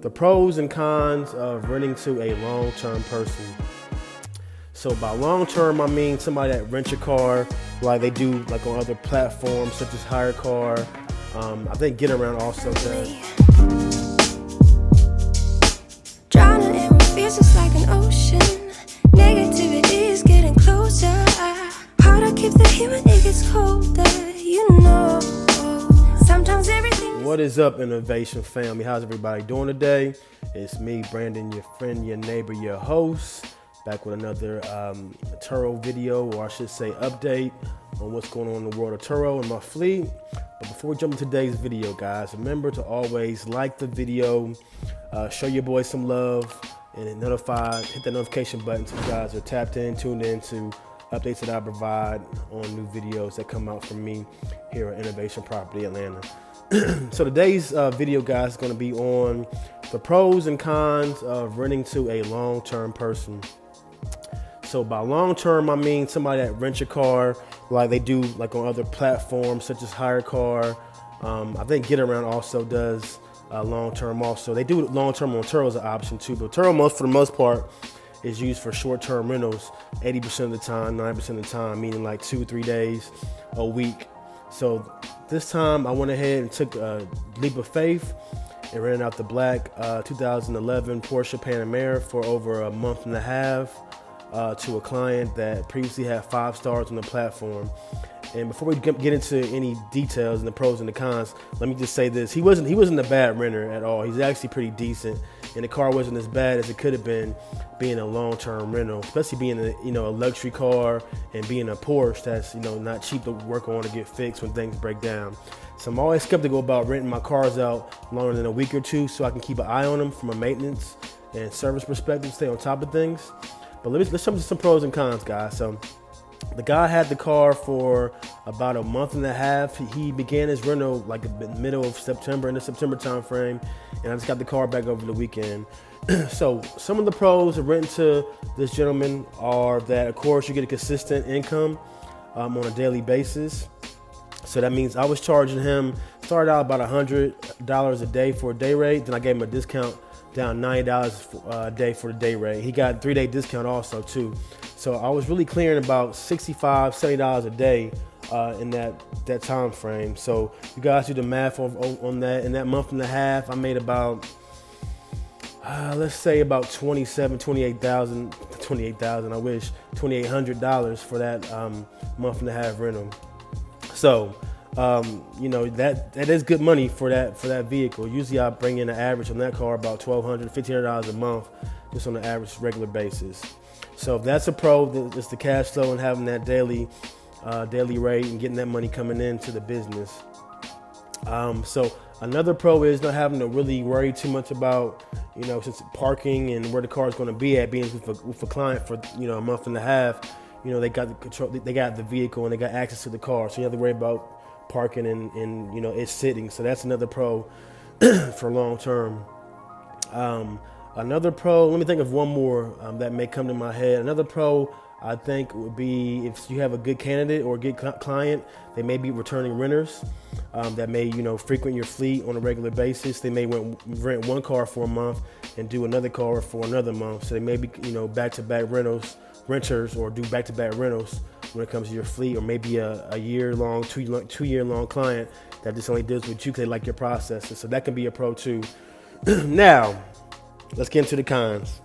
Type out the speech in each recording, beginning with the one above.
the pros and cons of renting to a long-term person. So by long-term, I mean somebody that rents your car like they do like on other platforms such as Hire Car. I think Get Around also does. Drowning in what feels just like an ocean. Negativity is getting closer. Hard to keep the heat when it gets colder. You know, sometimes everything. What is up, Innovation family? How's everybody doing today? It's me, Brandon, your friend, your neighbor, your host, back with another Turo video, or I should say update on what's going on in the world of Turo and my fleet. But before we jump into today's video, guys, remember to always like the video, show your boys some love, and hit that notification button so you guys are tapped in, tuned in to updates that I provide on new videos that come out from me here at Innovation Property Atlanta. So today's video, guys, is going to be on the pros and cons of renting to a long-term person. So by long-term, I mean somebody that rents your car like they do like on other platforms such as Hire Car. I think Get Around also does long-term also. They do long-term on Turo as an option too, but Turo for the most part is used for short-term rentals 80% of the time, 90% of the time, meaning like 2-3 days a week. So this time I went ahead and took a leap of faith and rented out the black 2011 Porsche Panamera for over a month and a half to a client that previously had 5 stars on the platform. And before we get into any details and the pros and the cons, let me just say this: he wasn't a bad renter at all. He's actually pretty decent, and the car wasn't as bad as it could have been, being a long-term rental, especially being a luxury car and being a Porsche that's not cheap to work on to get fixed when things break down. So I'm always skeptical about renting my cars out longer than a week or two, so I can keep an eye on them from a maintenance and service perspective, stay on top of things. But let's jump into some pros and cons, guys. So the guy had the car for about a month and a half. He began his rental like the middle of September, in the September time frame, and I just got the car back over the weekend. So some of the pros of renting to this gentleman are that, of course, you get a consistent income on a daily basis. So that means I was charging him, started out about $100 a day for a day rate. Then I gave him a discount down $90 a day for the day rate. He got a 3-day discount also too. So I was really clearing about $65, $70 a day in that time frame. So you guys do the math on that. In that month and a half, I made about let's say about $28,000. I wish $2,800 for that month and a half rental. So that is good money for that vehicle. Usually I bring in an average on that car about $1,200, $1,500 a month, just on an average regular basis. So if that's a pro, it's the cash flow and having that daily rate and getting that money coming into the business. So another pro is not having to really worry too much about since parking and where the car is going to be at, being with a client for a month and a half. They got the control, they got the vehicle, and they got access to the car, so you don't have to worry about parking and it's sitting. So that's another pro for long term. Another pro, let me think of one more that may come to my head. Another pro I think would be if you have a good candidate or a good client. They may be returning renters that may frequent your fleet on a regular basis. They may rent one car for a month and do another car for another month. So they may be back-to-back renters or do back-to-back rentals when it comes to your fleet, or maybe a year-long, two-year-long client that just only deals with you because they like your processes. So that can be a pro too. Now, let's get into the cons.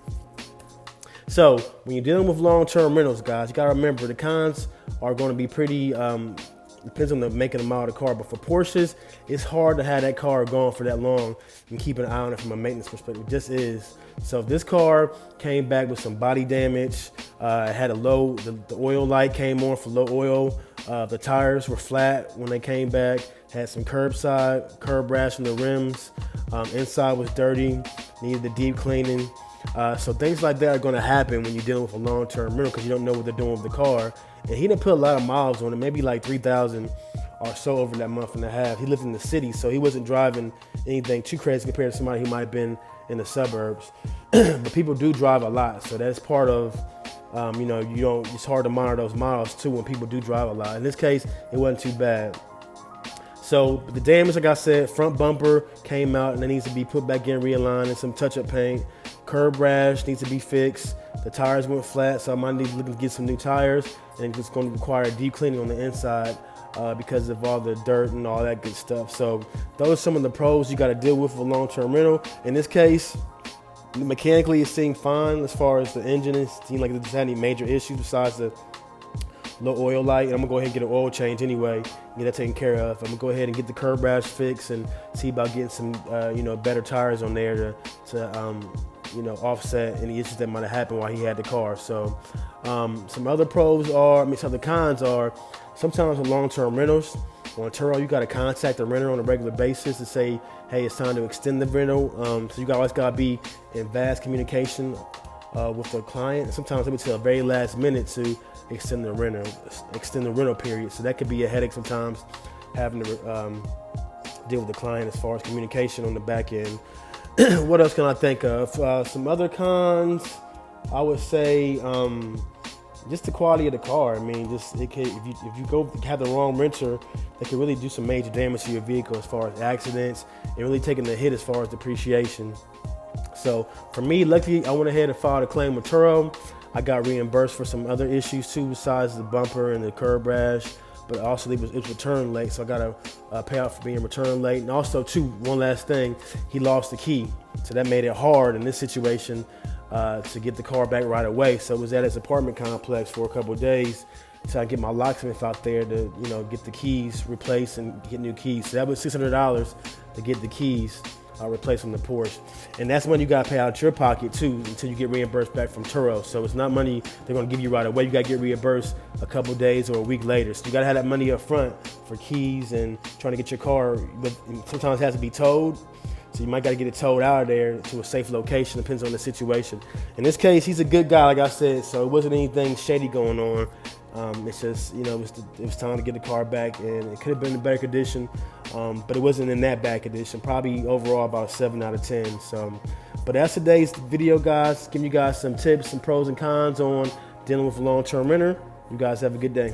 So when you're dealing with long-term rentals, guys, you got to remember the cons are going to be pretty, depends on the make and the model of the car. But for Porsches, it's hard to have that car going for that long and keep an eye on it from a maintenance perspective. It just is. So if this car came back with some body damage, it had the oil light came on for low oil, the tires were flat when they came back, had some curb rash on the rims, inside was dirty, needed the deep cleaning. So things like that are going to happen when you're dealing with a long-term rental because you don't know what they're doing with the car. And he didn't put a lot of miles on it, maybe like 3,000 or so over that month and a half. He lived in the city, so he wasn't driving anything too crazy compared to somebody who might have been in the suburbs. But people do drive a lot, so that's part of, it's hard to monitor those miles too when people do drive a lot. In this case, it wasn't too bad. So the damage, like I said, front bumper came out and it needs to be put back in, realigned, and some touch-up paint. Curb rash needs to be fixed. The tires went flat, so I might need to look to get some new tires, and it's going to require deep cleaning on the inside because of all the dirt and all that good stuff. So those are some of the pros you got to deal with a long-term rental. In this case, mechanically it seemed fine as far as the engine. It seemed like it doesn't have any major issues besides the low oil light. And I'm gonna go ahead and get an oil change anyway, get that taken care of. I'm gonna go ahead and get the curb rash fixed and see about getting some better tires on there to offset any issues that might have happened while he had the car. So some other pros are, some of the cons are, sometimes with long-term rentals on Turo, you got to contact the renter on a regular basis to say, hey, it's time to extend the rental. So you always got to be in vast communication with the client. Sometimes they would tell very last minute to extend the rental period. So that could be a headache sometimes, having to deal with the client as far as communication on the back end. What else can I think of? Some other cons, I would say, just the quality of the car. I mean, if you go have the wrong renter, they can really do some major damage to your vehicle as far as accidents and really taking the hit as far as depreciation. So for me, luckily, I went ahead and filed a claim with Turo. I got reimbursed for some other issues too, besides the bumper and the curb rash. But also it was returned late, so I got to pay out for being returned late. And also too, one last thing, he lost the key, so that made it hard in this situation to get the car back right away. So it was at his apartment complex for a couple of days until I get my locksmith out there to get the keys replaced and get new keys. So that was $600 to get the keys replaced from the Porsche. And that's money you got to pay out of your pocket too until you get reimbursed back from Turo. So it's not money they're going to give you right away. You got to get reimbursed a couple of days or a week later. So you got to have that money up front for keys and trying to get your car, but sometimes it has to be towed. So you might got to get it towed out of there to a safe location, depends on the situation. In this case, he's a good guy, like I said, so it wasn't anything shady going on. It's just, it was time to get the car back, and it could have been in better condition, but it wasn't in that bad condition. Probably overall about a 7 out of 10. So, but that's today's video, guys. Giving you guys some tips, some pros and cons on dealing with a long-term renter. You guys have a good day.